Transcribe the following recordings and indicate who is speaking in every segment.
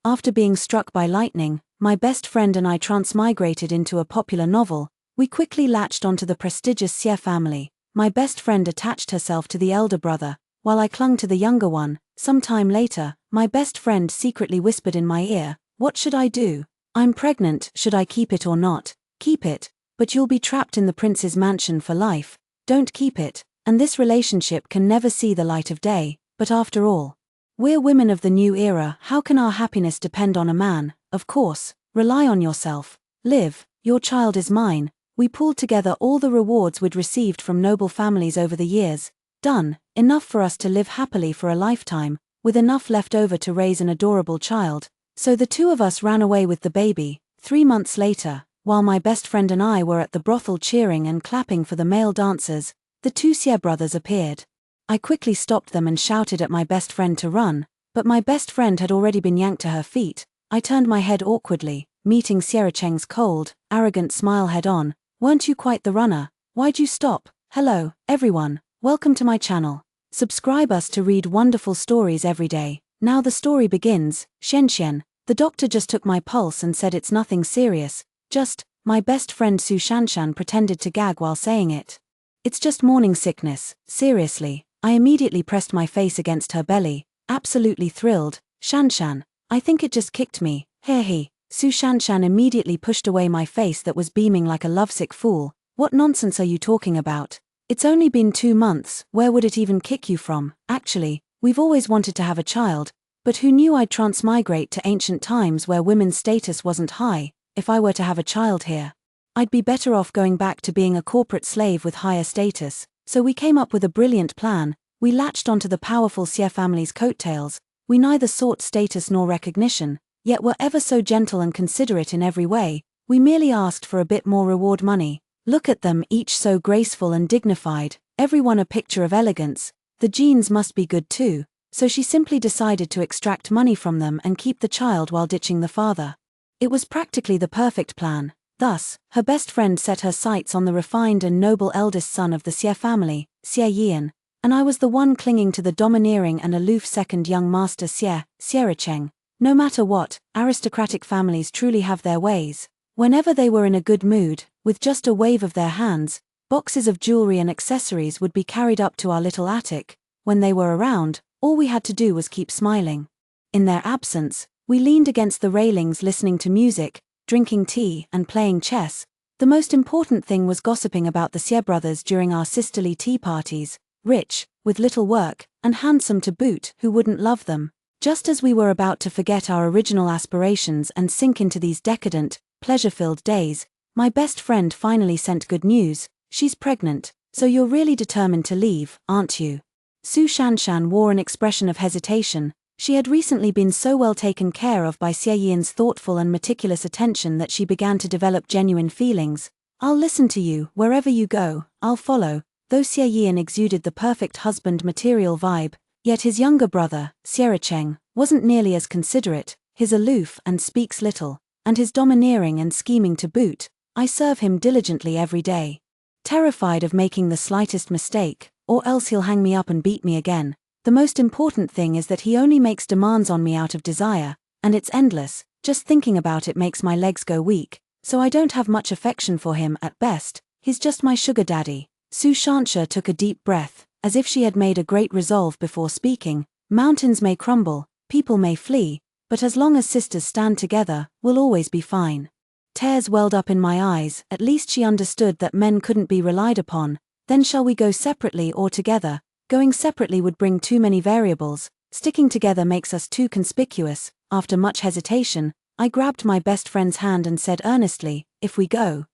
Speaker 1: After being struck by lightning, my best friend and I transmigrated into a popular novel. We quickly latched onto the prestigious Xie family. My best friend attached herself to the elder brother, while I clung to the younger one. Some time later, my best friend secretly whispered in my ear, "What should I do? I'm pregnant, should I keep it or not?" "Keep it, but you'll be trapped in the prince's mansion for life. Don't keep it, and this relationship can never see the light of day." But after all, we're women of the new era. How can our happiness depend on a man? Of course, rely on yourself. Live, your child is mine. We pooled together all the rewards we'd received from noble families over the years. Done, enough for us to live happily for a lifetime, with enough left over to raise an adorable child. So the two of us ran away with the baby. 3 months later, while my best friend and I were at the brothel cheering and clapping for the male dancers, the two Xie brothers appeared. I quickly stopped them and shouted at my best friend to run, but my best friend had already been yanked to her feet. I turned my head awkwardly, meeting Sierra Cheng's cold, arrogant smile head-on. "Weren't you quite the runner? Why'd you stop?" Hello, everyone, welcome to my channel. Subscribe us to read wonderful stories every day. Now the story begins. Xian. The doctor just took my pulse and said it's nothing serious. My best friend Su Shanshan pretended to gag while saying it. "It's just morning sickness, seriously." I immediately pressed my face against her belly, absolutely thrilled. "Shanshan, I think it just kicked me, he." Su Shanshan immediately pushed away my face that was beaming like a lovesick fool. "What nonsense are you talking about? It's only been 2 months, where would it even kick you from? Actually, we've always wanted to have a child, but who knew I'd transmigrate to ancient times where women's status wasn't high. If I were to have a child here, I'd be better off going back to being a corporate slave with higher status." So we came up with a brilliant plan. We latched onto the powerful Xie family's coattails. We neither sought status nor recognition, yet were ever so gentle and considerate in every way. We merely asked for a bit more reward money. Look at them, each so graceful and dignified, everyone a picture of elegance. The genes must be good too. So she simply decided to extract money from them and keep the child while ditching the father. It was practically the perfect plan. Thus, her best friend set her sights on the refined and noble eldest son of the Xie family, Xie Yian, and I was the one clinging to the domineering and aloof second young master Sierra Cheng. No matter what, aristocratic families truly have their ways. Whenever they were in a good mood, with just a wave of their hands, boxes of jewelry and accessories would be carried up to our little attic. When they were around, all we had to do was keep smiling. In their absence, we leaned against the railings listening to music, drinking tea, and playing chess. The most important thing was gossiping about the Xie brothers during our sisterly tea parties. Rich, with little work, and handsome to boot, who wouldn't love them? Just as we were about to forget our original aspirations and sink into these decadent, pleasure-filled days, my best friend finally sent good news. "She's pregnant, so you're really determined to leave, aren't you?" Su Shanshan wore an expression of hesitation. She had recently been so well taken care of by Xie Yian's thoughtful and meticulous attention that she began to develop genuine feelings. "I'll listen to you, wherever you go, I'll follow." Though Xie Yian exuded the perfect husband material vibe, yet his younger brother, Sierra Cheng, wasn't nearly as considerate. He's aloof and speaks little, and his domineering and scheming to boot. I serve him diligently every day, terrified of making the slightest mistake, or else he'll hang me up and beat me again. The most important thing is that he only makes demands on me out of desire, and it's endless. Just thinking about it makes my legs go weak, so I don't have much affection for him at best. He's just my sugar daddy. Su Shansha took a deep breath, as if she had made a great resolve before speaking. "Mountains may crumble, people may flee, but as long as sisters stand together, we'll always be fine." Tears welled up in my eyes. At least she understood that men couldn't be relied upon. "Then shall we go separately or together?" Going separately would bring too many variables. Sticking together makes us too conspicuous. After much hesitation, I grabbed my best friend's hand and said earnestly, "If we go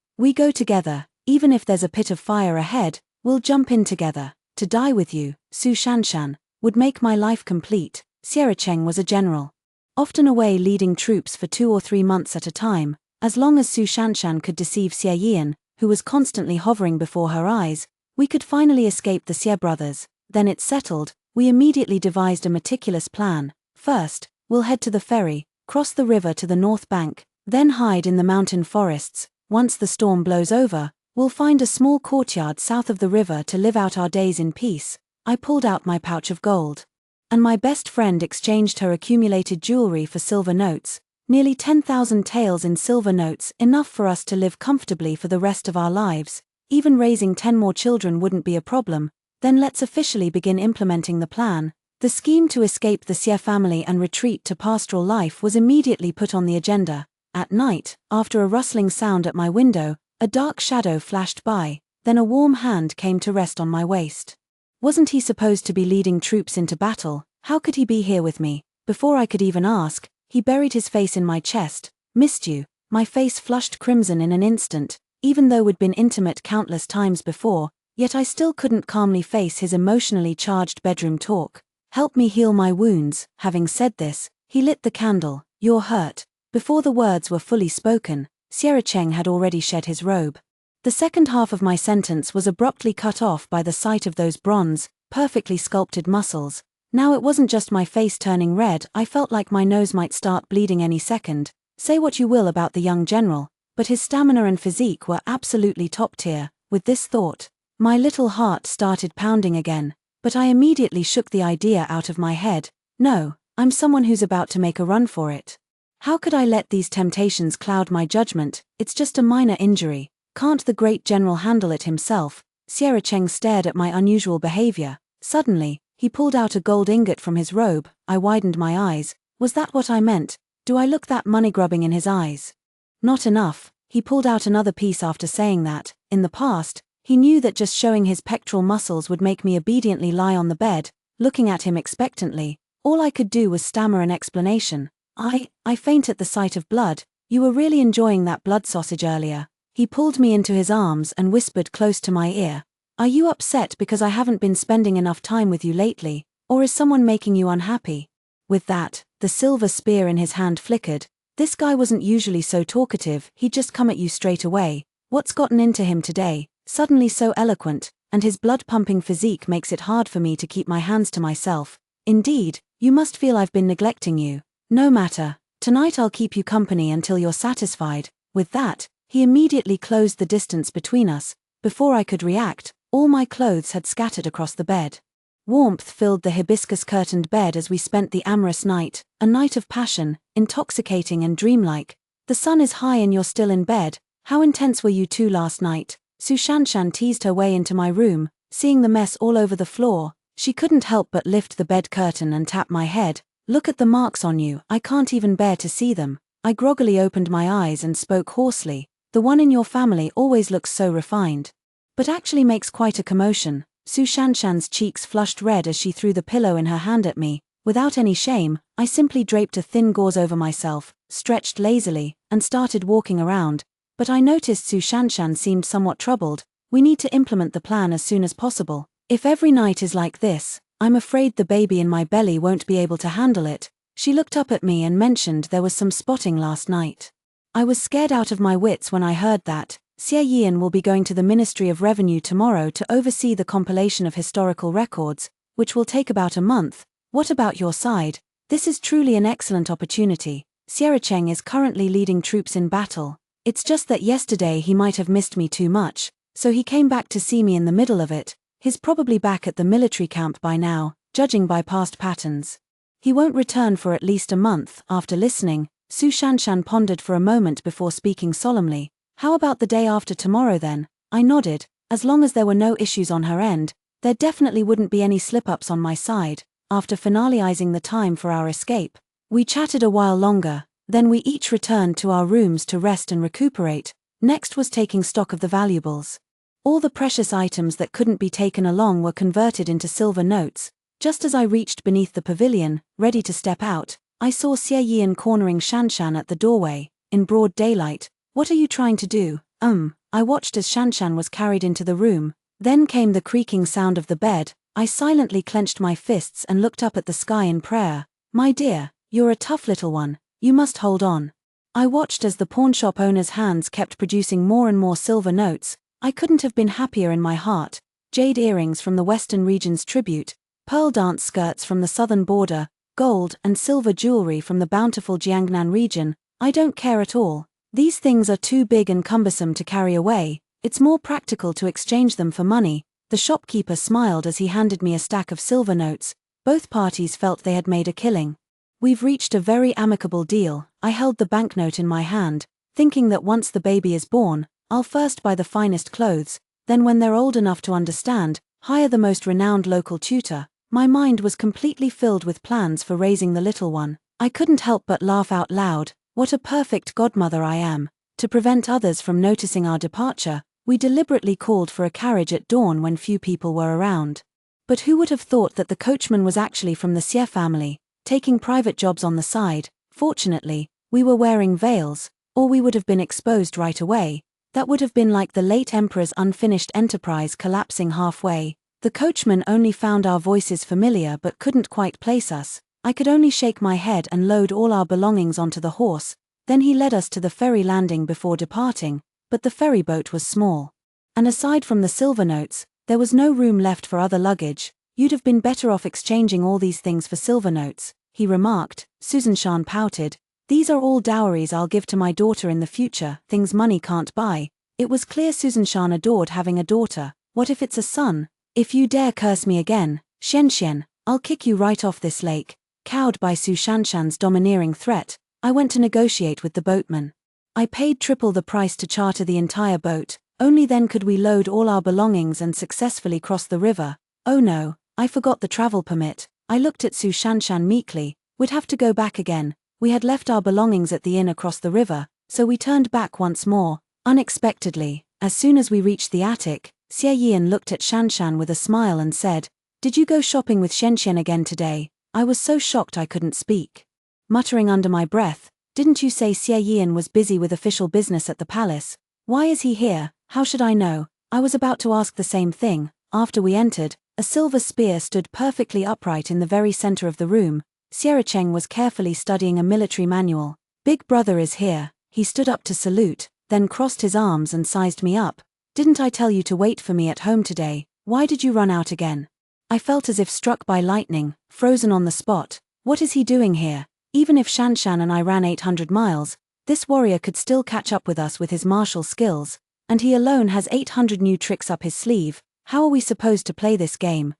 Speaker 1: together. Even if there's a pit of fire ahead, we'll jump in together. To die with you, Su Shanshan, would make my life complete." Sierra Cheng was a general, often away leading troops for 2 or 3 months at a time. As long as Su Shanshan could deceive Xie Yian, who was constantly hovering before her eyes, we could finally escape the Xie brothers. Then it's settled. We immediately devised a meticulous plan. First, we'll head to the ferry, cross the river to the north bank, then hide in the mountain forests. Once the storm blows over, we'll find a small courtyard south of the river to live out our days in peace. I pulled out my pouch of gold. And my best friend exchanged her accumulated jewelry for silver notes, nearly 10,000 taels in silver notes, enough for us to live comfortably for the rest of our lives. Even raising 10 more children wouldn't be a problem. Then let's officially begin implementing the plan. The scheme to escape the Xie family and retreat to pastoral life was immediately put on the agenda. At night, after a rustling sound at my window, a dark shadow flashed by, then a warm hand came to rest on my waist. Wasn't he supposed to be leading troops into battle? How could he be here with me? Before I could even ask, he buried his face in my chest. Missed you. My face flushed crimson in an instant, even though we'd been intimate countless times before, yet I still couldn't calmly face his emotionally charged bedroom talk. Help me heal my wounds. Having said this, he lit the candle. You're hurt. Before the words were fully spoken, Sierra Cheng had already shed his robe. The second half of my sentence was abruptly cut off by the sight of those bronze, perfectly sculpted muscles. Now it wasn't just my face turning red, I felt like my nose might start bleeding any second. Say what you will about the young general, but his stamina and physique were absolutely top tier. With this thought, my little heart started pounding again, but I immediately shook the idea out of my head. No, I'm someone who's about to make a run for it. How could I let these temptations cloud my judgment? It's just a minor injury. Can't the great general handle it himself? Sierra Cheng stared at my unusual behavior. Suddenly, he pulled out a gold ingot from his robe. I widened my eyes. Was that what I meant? Do I look that money-grubbing in his eyes? Not enough. He pulled out another piece after saying that. In the past, he knew that just showing his pectoral muscles would make me obediently lie on the bed, looking at him expectantly. All I could do was stammer an explanation. I faint at the sight of blood. You were really enjoying that blood sausage earlier. He pulled me into his arms and whispered close to my ear. Are you upset because I haven't been spending enough time with you lately, or is someone making you unhappy? With that, the silver spear in his hand flickered. This guy wasn't usually so talkative, he'd just come at you straight away. What's gotten into him today? Suddenly so eloquent, and his blood-pumping physique makes it hard for me to keep my hands to myself. Indeed, you must feel I've been neglecting you. No matter. Tonight I'll keep you company until you're satisfied. With that, he immediately closed the distance between us. Before I could react, all my clothes had scattered across the bed. Warmth filled the hibiscus-curtained bed as we spent the amorous night, a night of passion, intoxicating and dreamlike. The sun is high and you're still in bed. How intense were you two last night? Su Shanshan teased her way into my room, seeing the mess all over the floor. She couldn't help but lift the bed curtain and tap my head. Look at the marks on you, I can't even bear to see them. I groggily opened my eyes and spoke hoarsely. The one in your family always looks so refined, but actually makes quite a commotion. Su Shanshan's cheeks flushed red as she threw the pillow in her hand at me. Without any shame, I simply draped a thin gauze over myself, stretched lazily, and started walking around. But I noticed Su Shanshan seemed somewhat troubled. We need to implement the plan as soon as possible. If every night is like this, I'm afraid the baby in my belly won't be able to handle it. She looked up at me and mentioned there was some spotting last night. I was scared out of my wits when I heard that. Xie Yian will be going to the Ministry of Revenue tomorrow to oversee the compilation of historical records, which will take about a month. What about your side? This is truly an excellent opportunity. Sierra Cheng is currently leading troops in battle. It's just that yesterday he might have missed me too much, so he came back to see me in the middle of it. He's probably back at the military camp by now, judging by past patterns. He won't return for at least a month. After listening, Su Shanshan pondered for a moment before speaking solemnly. How about the day after tomorrow then? I nodded. As long as there were no issues on her end, there definitely wouldn't be any slip-ups on my side. After finalizing the time for our escape, we chatted a while longer, then we each returned to our rooms to rest and recuperate. Next was taking stock of the valuables. All the precious items that couldn't be taken along were converted into silver notes. Just as I reached beneath the pavilion, ready to step out, I saw Xie Yian cornering Shanshan at the doorway, in broad daylight. What are you trying to do? I watched as Shanshan was carried into the room. Then came the creaking sound of the bed. I silently clenched my fists and looked up at the sky in prayer. My dear, you're a tough little one. You must hold on. I watched as the pawnshop owner's hands kept producing more and more silver notes. I couldn't have been happier in my heart. Jade earrings from the Western region's tribute, pearl dance skirts from the southern border, gold and silver jewelry from the bountiful Jiangnan region. I don't care at all. These things are too big and cumbersome to carry away. It's more practical to exchange them for money. The shopkeeper smiled as he handed me a stack of silver notes. Both parties felt they had made a killing. We've reached a very amicable deal. I held the banknote in my hand, thinking that once the baby is born, I'll first buy the finest clothes, then when they're old enough to understand, hire the most renowned local tutor. My mind was completely filled with plans for raising the little one. I couldn't help but laugh out loud. What a perfect godmother I am. To prevent others from noticing our departure, we deliberately called for a carriage at dawn when few people were around. But who would have thought that the coachman was actually from the Xie family, taking private jobs on the side? Fortunately, we were wearing veils, or we would have been exposed right away. That would have been like the late emperor's unfinished enterprise collapsing halfway. The coachman only found our voices familiar but couldn't quite place us. I could only shake my head and load all our belongings onto the horse. Then he led us to the ferry landing before departing, but the ferry boat was small. And aside from the silver notes, there was no room left for other luggage. You'd have been better off exchanging all these things for silver notes, he remarked. Susan Shan pouted. These are all dowries I'll give to my daughter in the future, things money can't buy. It was clear Susan Shan adored having a daughter. What if it's a son? If you dare curse me again, Xian, I'll kick you right off this lake. Cowed by Su Shanshan's domineering threat, I went to negotiate with the boatman. I paid triple the price to charter the entire boat. Only then could we load all our belongings and successfully cross the river. Oh no, I forgot the travel permit. I looked at Su Shanshan meekly. We'd have to go back again. We had left our belongings at the inn across the river, so we turned back once more. Unexpectedly, as soon as we reached the attic, Xie Yian looked at Shanshan with a smile and said, "Did you go shopping with Shenxian again today?" I was so shocked I couldn't speak. Muttering under my breath, "Didn't you say Xie Yian was busy with official business at the palace? Why is he here? How should I know?" I was about to ask the same thing. After we entered, a silver spear stood perfectly upright in the very center of the room. Xiericheng was carefully studying a military manual. "Big brother is here." He stood up to salute, then crossed his arms and sized me up. "Didn't I tell you to wait for me at home today? Why did you run out again?" I felt as if struck by lightning, frozen on the spot. What is he doing here? Even if Shanshan and I ran 800 miles, this warrior could still catch up with us with his martial skills, and he alone has 800 new tricks up his sleeve. How are we supposed to play this game?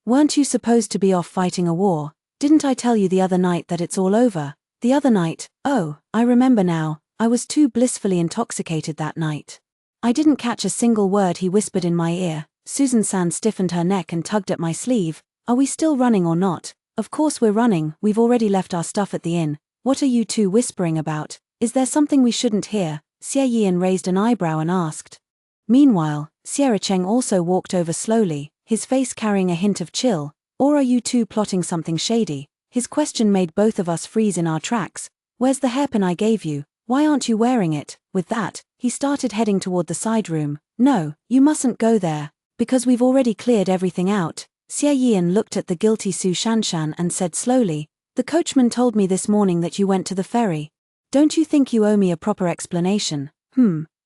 Speaker 1: Weren't you supposed to be off fighting a war? Didn't I tell you the other night that it's all over? The other night? Oh, I remember now. I was too blissfully intoxicated that night. I didn't catch a single word he whispered in my ear. Susan San stiffened her neck and tugged at my sleeve. "Are we still running or not?" "Of course we're running, we've already left our stuff at the inn. What are you two whispering about? Is there something we shouldn't hear?" Xie Yian raised an eyebrow and asked. Meanwhile, Xiericheng also walked over slowly, his face carrying a hint of chill. "Or are you two plotting something shady?" His question made both of us freeze in our tracks. "Where's the hairpin I gave you? Why aren't you wearing it?" With that, he started heading toward the side room. "No, you mustn't go there. Because we've already cleared everything out." Xie Yian looked at the guilty Su Shanshan and said slowly, "The coachman told me this morning that you went to the ferry. Don't you think you owe me a proper explanation?"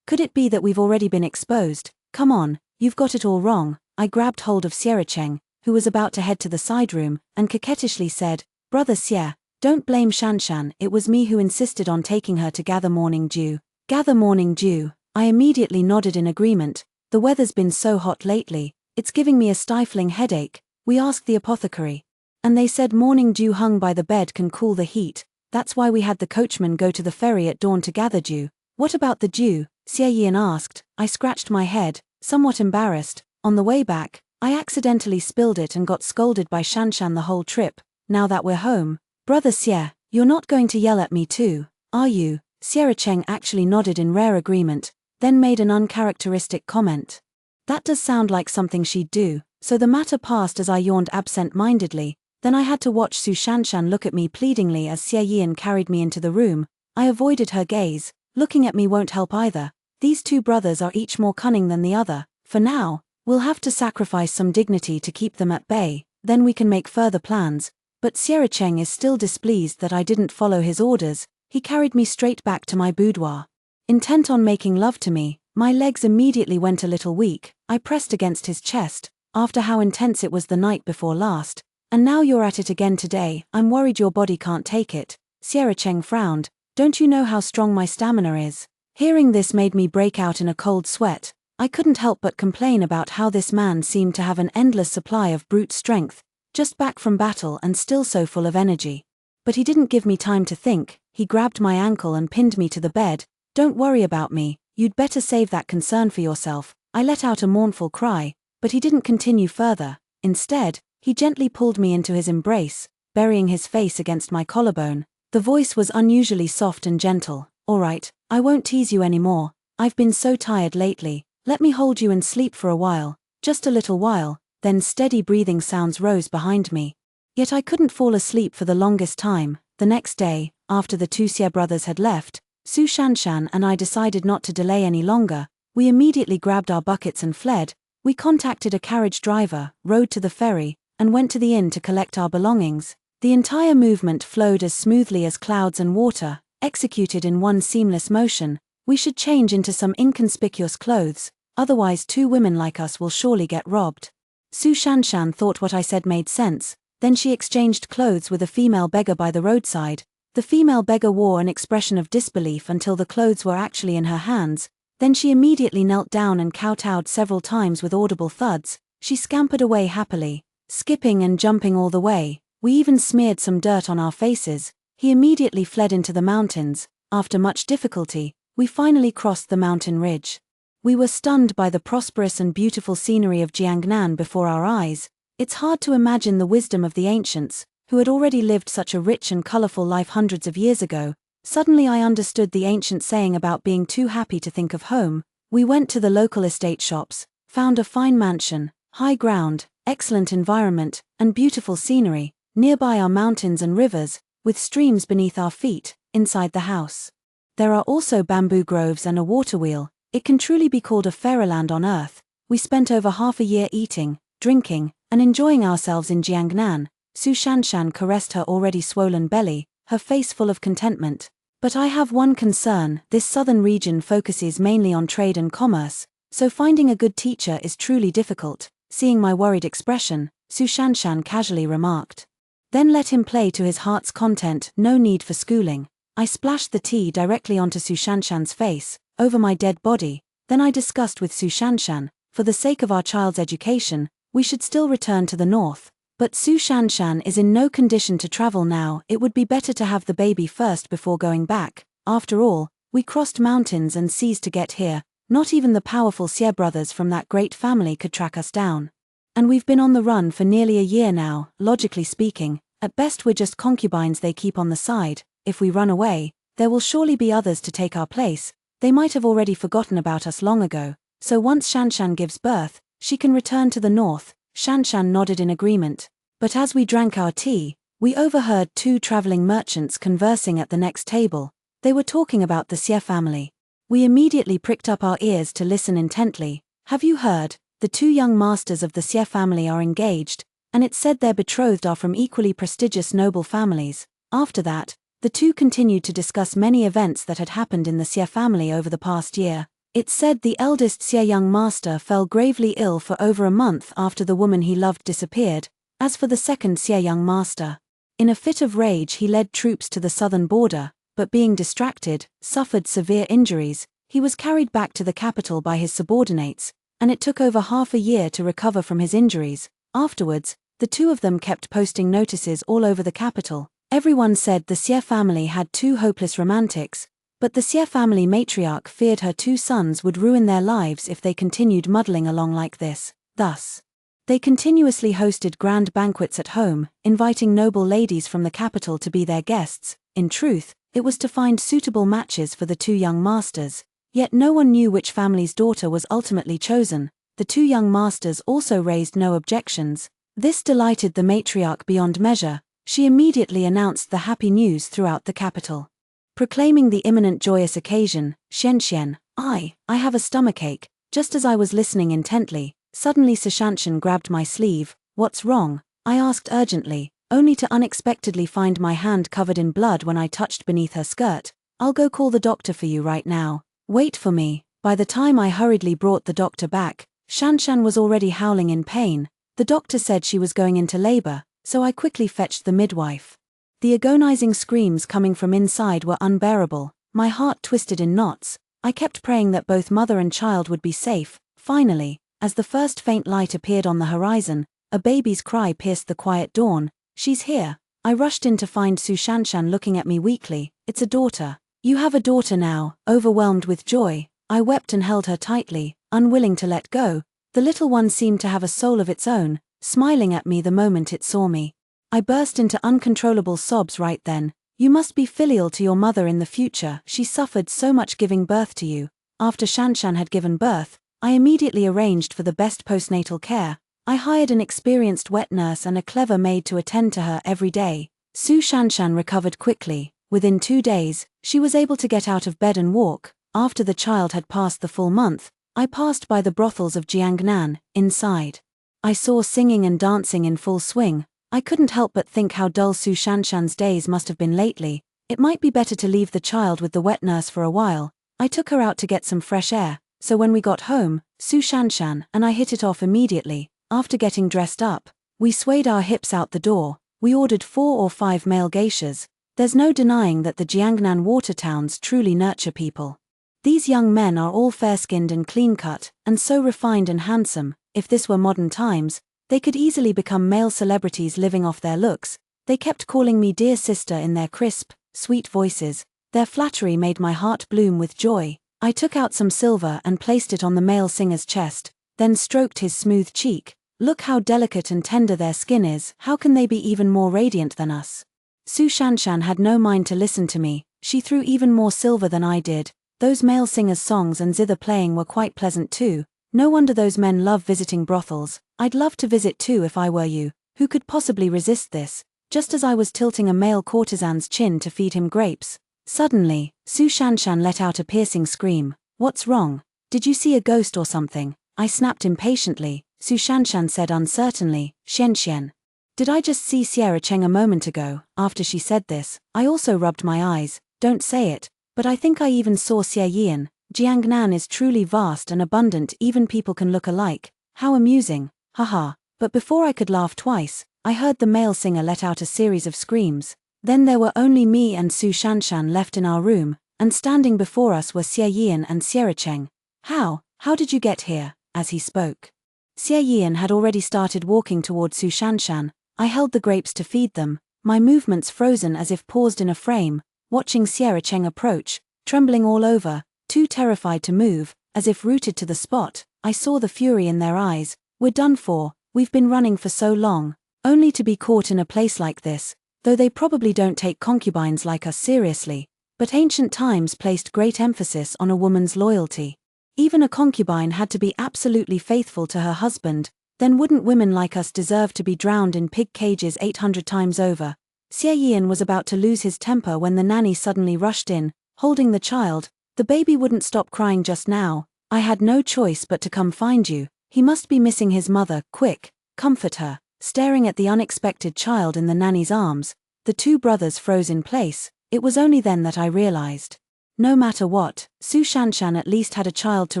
Speaker 1: Could it be that we've already been exposed? Come on, you've got it all wrong." I grabbed hold of Xiericheng, who was about to head to the side room, and coquettishly said, "Brother Xie, don't blame Shanshan, it was me who insisted on taking her to gather morning dew." "Gather morning dew?" I immediately nodded in agreement. "The weather's been so hot lately, it's giving me a stifling headache. We asked the apothecary, and they said morning dew hung by the bed can cool the heat. That's why we had the coachman go to the ferry at dawn to gather dew." "What about the dew?" Xie Yian asked. I scratched my head, somewhat embarrassed. On the way back, I accidentally spilled it and got scolded by Shanshan the whole trip. Now that we're home, "Brother Xie, you're not going to yell at me too, are you?" Xiericheng actually nodded in rare agreement, then made an uncharacteristic comment. That does sound like something she'd do. So the matter passed as I yawned absent-mindedly. Then I had to watch Su Shanshan look at me pleadingly as Xie Yian carried me into the room. I avoided her gaze. Looking at me won't help either. These two brothers are each more cunning than the other. For now, we'll have to sacrifice some dignity to keep them at bay, then we can make further plans. But Xiericheng is still displeased that I didn't follow his orders. He carried me straight back to my boudoir. Intent on making love to me, my legs immediately went a little weak. I pressed against his chest, after how intense it was the night before last. "And now you're at it again today, I'm worried your body can't take it." Xiericheng frowned. "Don't you know how strong my stamina is?" Hearing this made me break out in a cold sweat. I couldn't help but complain about how this man seemed to have an endless supply of brute strength. just back from battle and still so full of energy. But he didn't give me time to think, he grabbed my ankle and pinned me to the bed. Don't worry about me, you'd better save that concern for yourself. I let out a mournful cry, but he didn't continue further. Instead, he gently pulled me into his embrace, burying his face against my collarbone. The voice was unusually soft and gentle. All right, I won't tease you anymore. I've been so tired lately. Let me hold you and sleep for a while, just a little while. Then steady breathing sounds rose behind me. Yet I couldn't fall asleep for the longest time. The next day, after the two Xie brothers had left, Su Shanshan and I decided not to delay any longer. We immediately grabbed our buckets and fled. We contacted a carriage driver, rode to the ferry, and went to the inn to collect our belongings. The entire movement flowed as smoothly as clouds and water, executed in one seamless motion. We should change into some inconspicuous clothes, otherwise two women like us will surely get robbed. Su Shanshan thought what I said made sense. Then she exchanged clothes with a female beggar by the roadside. The female beggar wore an expression of disbelief until the clothes were actually in her hands. Then she immediately knelt down and kowtowed several times with audible thuds. She scampered away happily, skipping and jumping all the way. We even smeared some dirt on our faces. He immediately fled into the mountains. After much difficulty, we finally crossed the mountain ridge. We were stunned by the prosperous and beautiful scenery of Jiangnan before our eyes. It's hard to imagine the wisdom of the ancients, who had already lived such a rich and colorful life hundreds of years ago. Suddenly I understood the ancient saying about being too happy to think of home. We went to the local estate shops, found a fine mansion, high ground, excellent environment, and beautiful scenery. Nearby are mountains and rivers, with streams beneath our feet. Inside the house, there are also bamboo groves and a water wheel. It can truly be called a fairyland on earth. We spent over half a year eating, drinking, and enjoying ourselves in Jiangnan. Su Shanshan caressed her already swollen belly, her face full of contentment. But I have one concern. This southern region focuses mainly on trade and commerce, so finding a good teacher is truly difficult. Seeing my worried expression, Su Shanshan casually remarked, "Then let him play to his heart's content, no need for schooling." I splashed the tea directly onto Su Shanshan's face, over my dead body. Then I discussed with Su Shanshan, for the sake of our child's education, we should still return to the north. But Su Shanshan is in no condition to travel now. It would be better to have the baby first before going back. After all, we crossed mountains and seas to get here. Not even the powerful Xie brothers from that great family could track us down. And we've been on the run for nearly a year now. Logically speaking, at best we're just concubines they keep on the side. If we run away, there will surely be others to take our place. They might have already forgotten about us long ago. So once Shanshan gives birth, she can return to the north. Shanshan nodded in agreement. But as we drank our tea, we overheard two traveling merchants conversing at the next table. They were talking about the Xie family. We immediately pricked up our ears to listen intently. "Have you heard? The two young masters of the Xie family are engaged, and it's said their betrothed are from equally prestigious noble families." After that, the two continued to discuss many events that had happened in the Xie family over the past year. It's said the eldest Xie young master fell gravely ill for over a month after the woman he loved disappeared. As for the second Xie young master, in a fit of rage he led troops to the southern border, but being distracted, suffered severe injuries. He was carried back to the capital by his subordinates, and it took over half a year to recover from his injuries. Afterwards, the two of them kept posting notices all over the capital. Everyone said the Xie family had two hopeless romantics, but the Xie family matriarch feared her two sons would ruin their lives if they continued muddling along like this. Thus, they continuously hosted grand banquets at home, inviting noble ladies from the capital to be their guests. In truth, it was to find suitable matches for the two young masters. Yet no one knew which family's daughter was ultimately chosen. The two young masters also raised no objections. This delighted the matriarch beyond measure. She immediately announced the happy news throughout the capital. Proclaiming the imminent joyous occasion, "Xian, I have a stomachache." Just as I was listening intently, suddenly Su Shanshan grabbed my sleeve. "What's wrong?" I asked urgently, only to unexpectedly find my hand covered in blood when I touched beneath her skirt. "I'll go call the doctor for you right now. Wait for me." By the time I hurriedly brought the doctor back, Shanshan was already howling in pain. The doctor said she was going into labor, so I quickly fetched the midwife. The agonizing screams coming from inside were unbearable. My heart twisted in knots. I kept praying that both mother and child would be safe. Finally, as the first faint light appeared on the horizon, A baby's cry pierced the quiet dawn. She's here. I rushed in to find Su Shanshan looking at me weakly. It's a daughter. You have a daughter now. Overwhelmed with joy, I wept and held her tightly, unwilling to let go. The little one seemed to have a soul of its own, smiling at me the moment it saw me. I burst into uncontrollable sobs right then. You must be filial to your mother in the future. She suffered so much giving birth to you. After Shanshan had given birth, I immediately arranged for the best postnatal care. I hired an experienced wet nurse and a clever maid to attend to her every day. Su Shanshan recovered quickly. Within 2 days, she was able to get out of bed and walk. After the child had passed the full month, I passed by the brothels of Jiangnan. Inside, I saw singing and dancing in full swing. I couldn't help but think how dull Su Shanshan's days must have been lately. It might be better to leave the child with the wet nurse for a while. I took her out to get some fresh air, so when we got home, Su Shanshan and I hit it off immediately. After getting dressed up, we swayed our hips out the door. We ordered 4 or 5 male geishas. There's no denying that the Jiangnan water towns truly nurture people. These young men are all fair-skinned and clean-cut, and so refined and handsome. If this were modern times, they could easily become male celebrities living off their looks. They kept calling me dear sister in their crisp, sweet voices. Their flattery made my heart bloom with joy. I took out some silver and placed it on the male singer's chest, then stroked his smooth cheek. Look how delicate and tender their skin is. How can they be even more radiant than us? Su Shanshan had no mind to listen to me. She threw even more silver than I did. Those male singers' songs and zither playing were quite pleasant too. No wonder those men love visiting brothels. I'd love to visit too if I were you. Who could possibly resist this? Just as I was tilting a male courtesan's chin to feed him grapes, suddenly, Su Shanshan let out a piercing scream. What's wrong? Did you see a ghost or something? I snapped impatiently. Su Shanshan said uncertainly, Xian. Did I just see Sierra Cheng a moment ago? After she said this, I also rubbed my eyes. Don't say it, but I think I even saw Xie Yian. Jiangnan is truly vast and abundant, even people can look alike. How amusing, haha. But before I could laugh twice, I heard the male singer let out a series of screams. Then there were only me and Su Shanshan left in our room, and standing before us were Xie Yian and Sierra Cheng. How did you get here? As he spoke, Xie Yian had already started walking toward Su Shanshan. I held the grapes to feed them, my movements frozen as if paused in a frame, watching Sierra Cheng approach, trembling all over, too terrified to move, as if rooted to the spot. I saw the fury in their eyes. We're done for. We've been running for so long, only to be caught in a place like this. Though they probably don't take concubines like us seriously, but ancient times placed great emphasis on a woman's loyalty. Even a concubine had to be absolutely faithful to her husband. Then wouldn't women like us deserve to be drowned in pig cages 800 times over? Xie Yian was about to lose his temper when the nanny suddenly rushed in, holding the child. The baby wouldn't stop crying just now. I had no choice but to come find you. He must be missing his mother. Quick, comfort her. Staring at the unexpected child in the nanny's arms, the 2 brothers froze in place. It was only then that I realized. No matter what, Su Shanshan at least had a child to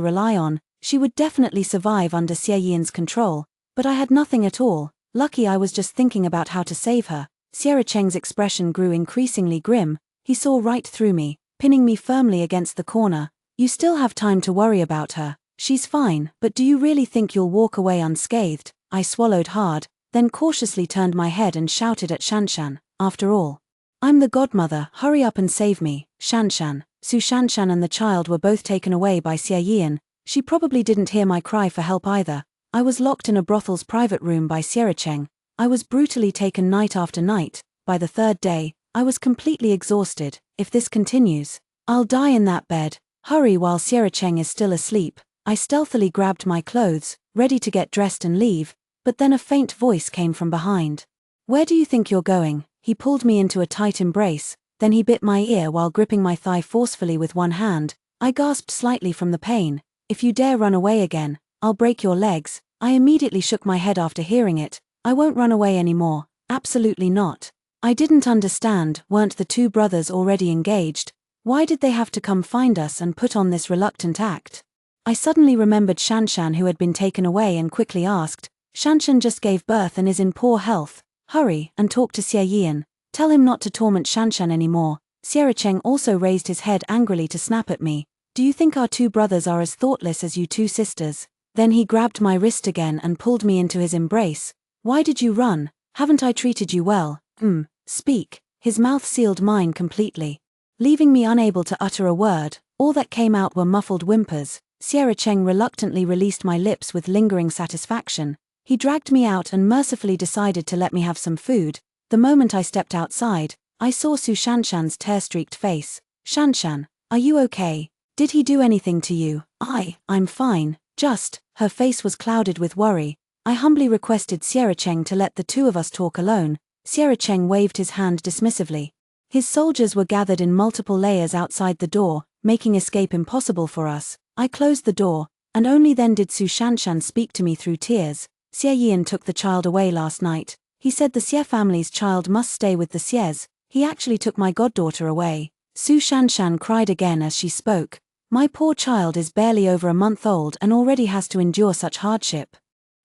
Speaker 1: rely on. She would definitely survive under Xie Yian's control. But I had nothing at all. Lucky I was just thinking about how to save her. Sierra Cheng's expression grew increasingly grim. He saw right through me, pinning me firmly against the corner. You still have time to worry about her. She's fine, but do you really think you'll walk away unscathed? I swallowed hard, then cautiously turned my head and shouted at Shanshan. After all, I'm the godmother. Hurry up and save me, Shanshan. Su Shanshan and the child were both taken away by Xie Yian. She probably didn't hear my cry for help either. I was locked in a brothel's private room by Sierra Cheng. I was brutally taken night after night. By the 3rd day, I was completely exhausted. If this continues, I'll die in that bed. Hurry while Sierra Cheng is still asleep. I stealthily grabbed my clothes, ready to get dressed and leave, but then a faint voice came from behind. Where do you think you're going? He pulled me into a tight embrace, then he bit my ear while gripping my thigh forcefully with one hand. I gasped slightly from the pain. If you dare run away again, I'll break your legs. I immediately shook my head after hearing it. I won't run away anymore. Absolutely not. I didn't understand. Weren't the 2 brothers already engaged? Why did they have to come find us and put on this reluctant act? I suddenly remembered Shanshan, who had been taken away, and quickly asked, Shanshan just gave birth and is in poor health. Hurry and talk to Xie Yian. Tell him not to torment Shanshan anymore. Sierra Cheng also raised his head angrily to snap at me. Do you think our 2 brothers are as thoughtless as you 2 sisters? Then he grabbed my wrist again and pulled me into his embrace. Why did you run? Haven't I treated you well? Speak. His mouth sealed mine completely, leaving me unable to utter a word. All that came out were muffled whimpers. Sierra Cheng reluctantly released my lips with lingering satisfaction. He dragged me out and mercifully decided to let me have some food. The moment I stepped outside, I saw Su Shanshan's tear-streaked face. Shanshan, are you okay? Did he do anything to you? I'm fine, just. Her face was clouded with worry. I humbly requested Sierra Cheng to let the two of us talk alone. Sierra Cheng waved his hand dismissively. His soldiers were gathered in multiple layers outside the door, making escape impossible for us. I closed the door, and only then did Su Shanshan speak to me through tears. Xie Yian took the child away last night. He said the Xie family's child must stay with the Xies. He actually took my goddaughter away. Su Shanshan cried again as she spoke. My poor child is barely over a month old and already has to endure such hardship.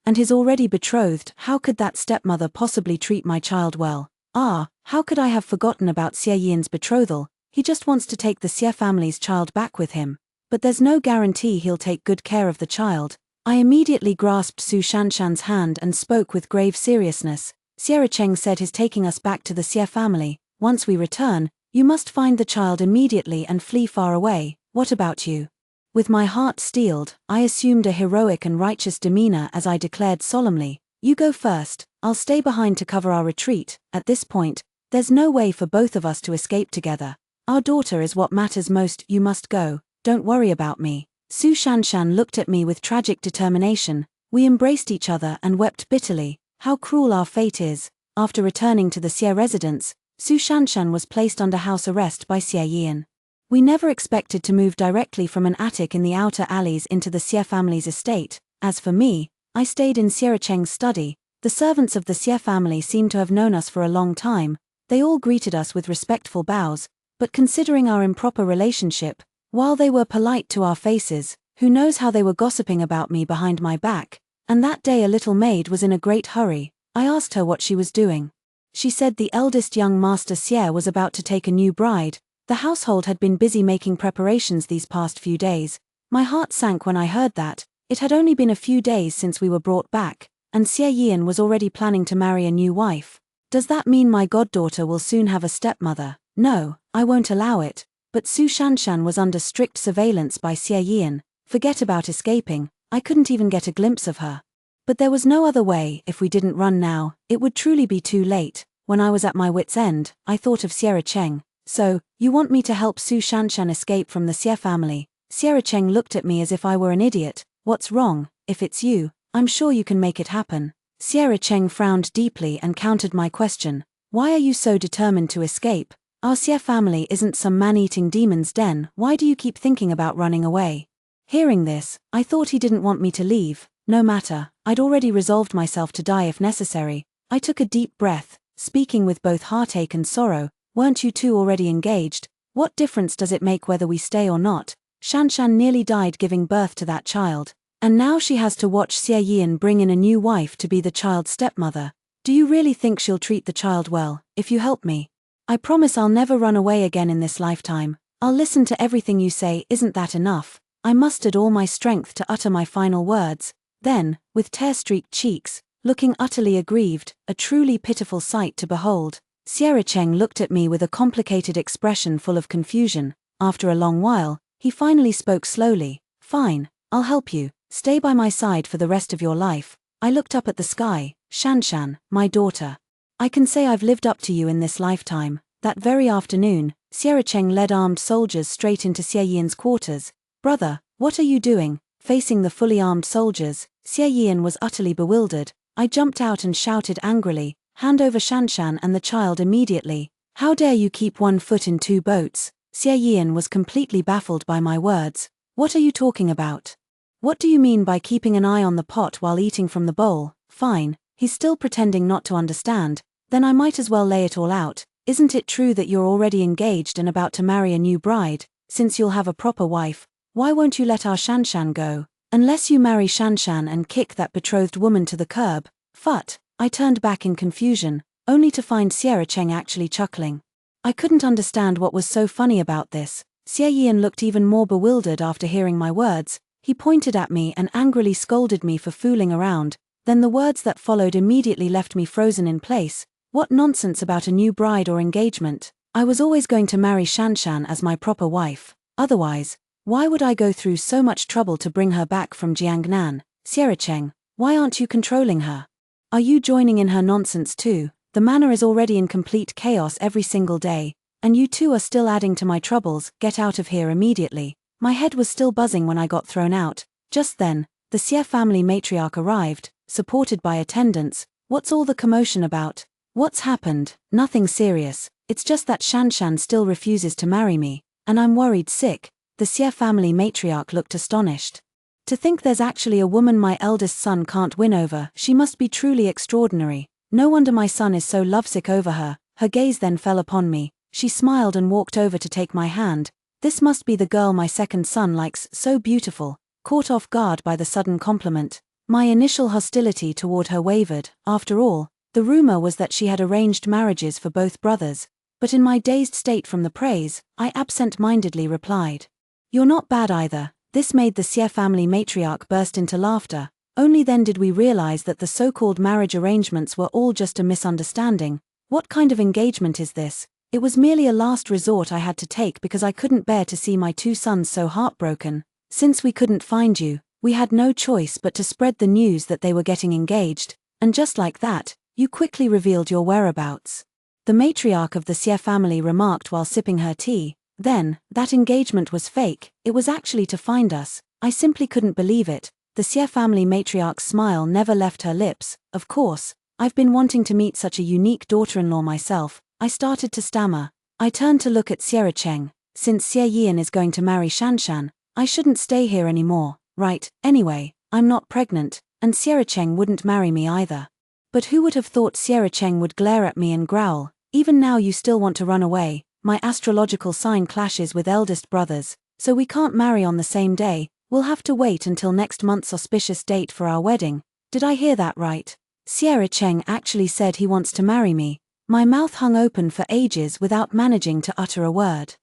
Speaker 1: And his already betrothed, how could that stepmother possibly treat my child well? How could I have forgotten about Xie Yian's betrothal? He just wants to take the Xie family's child back with him. But there's no guarantee he'll take good care of the child. I immediately grasped Su Shanshan's hand and spoke with grave seriousness. Sierra Cheng said he's taking us back to the Xie family. Once we return, you must find the child immediately and flee far away. What about you? With my heart steeled, I assumed a heroic and righteous demeanor as I declared solemnly, you go first, I'll stay behind to cover our retreat. At this point, there's no way for both of us to escape together. Our daughter is what matters most. You must go, don't worry about me. Su Shanshan looked at me with tragic determination. We embraced each other and wept bitterly. How cruel our fate is. After returning to the Xie residence, Su Shanshan was placed under house arrest by Xie Yian. We never expected to move directly from an attic in the outer alleys into the Xie family's estate. As for me, I stayed in Sierra Cheng's study. The servants of the Xie family seemed to have known us for a long time. They all greeted us with respectful bows, but considering our improper relationship, while they were polite to our faces, who knows how they were gossiping about me behind my back. And that day a little maid was in a great hurry. I asked her what she was doing. She said the eldest young master Xie was about to take a new bride. The household had been busy making preparations these past few days. My heart sank when I heard that. It had only been a few days since we were brought back, and Xie Yian was already planning to marry a new wife. Does that mean my goddaughter will soon have a stepmother? No, I won't allow it. But Su Shanshan was under strict surveillance by Xie Yian. Forget about escaping, I couldn't even get a glimpse of her. But there was no other way. If we didn't run now, it would truly be too late. When I was at my wit's end, I thought of Sierra Cheng. So, you want me to help Su Shanshan escape from the Xie family? Sierra Cheng looked at me as if I were an idiot. What's wrong? If it's you, I'm sure you can make it happen. Sierra Cheng frowned deeply and countered my question. Why are you so determined to escape? Our Xie family isn't some man-eating demon's den. Why do you keep thinking about running away? Hearing this, I thought he didn't want me to leave. No matter, I'd already resolved myself to die if necessary. I took a deep breath, speaking with both heartache and sorrow. Weren't you two already engaged? What difference does it make whether we stay or not? Shanshan nearly died giving birth to that child. And now she has to watch Xie Yian bring in a new wife to be the child's stepmother. Do you really think she'll treat the child well, if you help me? I promise I'll never run away again in this lifetime. I'll listen to everything you say. Isn't that enough? I mustered all my strength to utter my final words. Then, with tear-streaked cheeks, looking utterly aggrieved, a truly pitiful sight to behold, Sierra Cheng looked at me with a complicated expression full of confusion. After a long while, he finally spoke slowly. Fine, I'll help you. Stay by my side for the rest of your life. I looked up at the sky. Shanshan, my daughter. I can say I've lived up to you in this lifetime. That very afternoon, Sierra Cheng led armed soldiers straight into Xie Yian's quarters. Brother, what are you doing? Facing the fully armed soldiers, Xie Yian was utterly bewildered. I jumped out and shouted angrily, hand over Shanshan and the child immediately. How dare you keep one foot in two boats? Xie Yian was completely baffled by my words. What are you talking about? What do you mean by keeping an eye on the pot while eating from the bowl? Fine, he's still pretending not to understand. Then I might as well lay it all out. Isn't it true that you're already engaged and about to marry a new bride? Since you'll have a proper wife, why won't you let our Shanshan go? Unless you marry Shanshan and kick that betrothed woman to the curb. Phut! I turned back in confusion, only to find Sierra Cheng actually chuckling. I couldn't understand what was so funny about this. Xie Yian looked even more bewildered after hearing my words. He pointed at me and angrily scolded me for fooling around. Then the words that followed immediately left me frozen in place. What nonsense about a new bride or engagement? I was always going to marry Shanshan as my proper wife. Otherwise, why would I go through so much trouble to bring her back from Jiangnan? Xiericheng, why aren't you controlling her? Are you joining in her nonsense too? The manor is already in complete chaos every single day, and you two are still adding to my troubles. Get out of here immediately. My head was still buzzing when I got thrown out. Just then, the Xie family matriarch arrived, supported by attendants. What's all the commotion about? What's happened? Nothing serious. It's just that Shanshan still refuses to marry me, and I'm worried sick. The Xie family matriarch looked astonished. To think there's actually a woman my eldest son can't win over. She must be truly extraordinary. No wonder my son is so lovesick over her. Her gaze then fell upon me. She smiled and walked over to take my hand. This must be the girl my second son likes, so beautiful. Caught off guard by the sudden compliment, my initial hostility toward her wavered. After all, the rumor was that she had arranged marriages for both brothers. But in my dazed state from the praise, I absent-mindedly replied, "You're not bad either." This made the Xie family matriarch burst into laughter. Only then did we realize that the so-called marriage arrangements were all just a misunderstanding. What kind of engagement is this? It was merely a last resort I had to take because I couldn't bear to see my two sons so heartbroken. Since we couldn't find you, we had no choice but to spread the news that they were getting engaged, and just like that, you quickly revealed your whereabouts. The matriarch of the Xie family remarked while sipping her tea. Then, that engagement was fake. It was actually to find us. I simply couldn't believe it. The Xie family matriarch's smile never left her lips. Of course, I've been wanting to meet such a unique daughter-in-law myself. I started to stammer. I turned to look at Xiericheng. Since Xie Yian is going to marry Shanshan, I shouldn't stay here anymore, right? Anyway, I'm not pregnant, and Xiericheng wouldn't marry me either. But who would have thought Xiericheng would glare at me and growl, "Even now you still want to run away? My astrological sign clashes with eldest brothers, so we can't marry on the same day. We'll have to wait until next month's auspicious date for our wedding." Did I hear that right? Xiericheng actually said he wants to marry me. My mouth hung open for ages without managing to utter a word.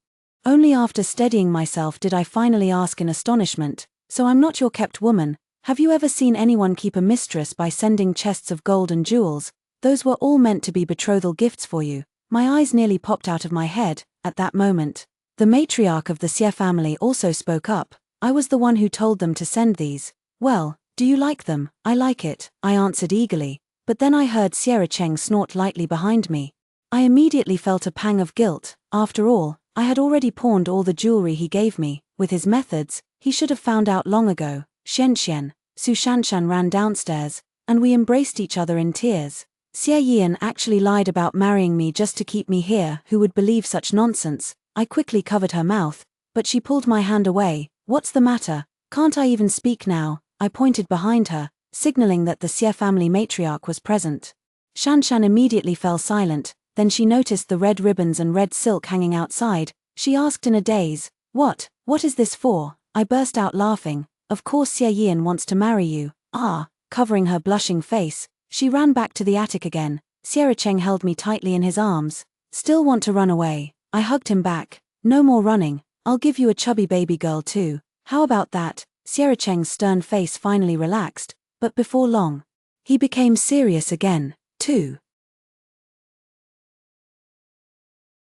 Speaker 1: Only after steadying myself did I finally ask in astonishment, "So I'm not your kept woman? Have you ever seen anyone keep a mistress by sending chests of gold and jewels? Those were all meant to be betrothal gifts for you." My eyes nearly popped out of my head. At that moment, the matriarch of the Xie family also spoke up. "I was the one who told them to send these." "Well, do you like them?" "I like it," I answered eagerly. But then I heard Xiericheng snort lightly behind me. I immediately felt a pang of guilt. After all, I had already pawned all the jewelry he gave me. With his methods, he should have found out long ago. Xianxian, Su Shanshan ran downstairs, and we embraced each other in tears. Xie Yian actually lied about marrying me just to keep me here. Who would believe such nonsense? I quickly covered her mouth, but she pulled my hand away. "What's the matter? Can't I even speak now?" I pointed behind her, signaling that the Xie family matriarch was present. Shanshan immediately fell silent. Then she noticed the red ribbons and red silk hanging outside. She asked in a daze, What is this for?" I burst out laughing. "Of course Xie Yian wants to marry you." "Ah." Covering her blushing face, she ran back to the attic again. Xiericheng held me tightly in his arms. "Still want to run away?" I hugged him back. "No more running. I'll give you a chubby baby girl too. How about that?" Xiericheng's stern face finally relaxed, but before long, he became serious again. 2.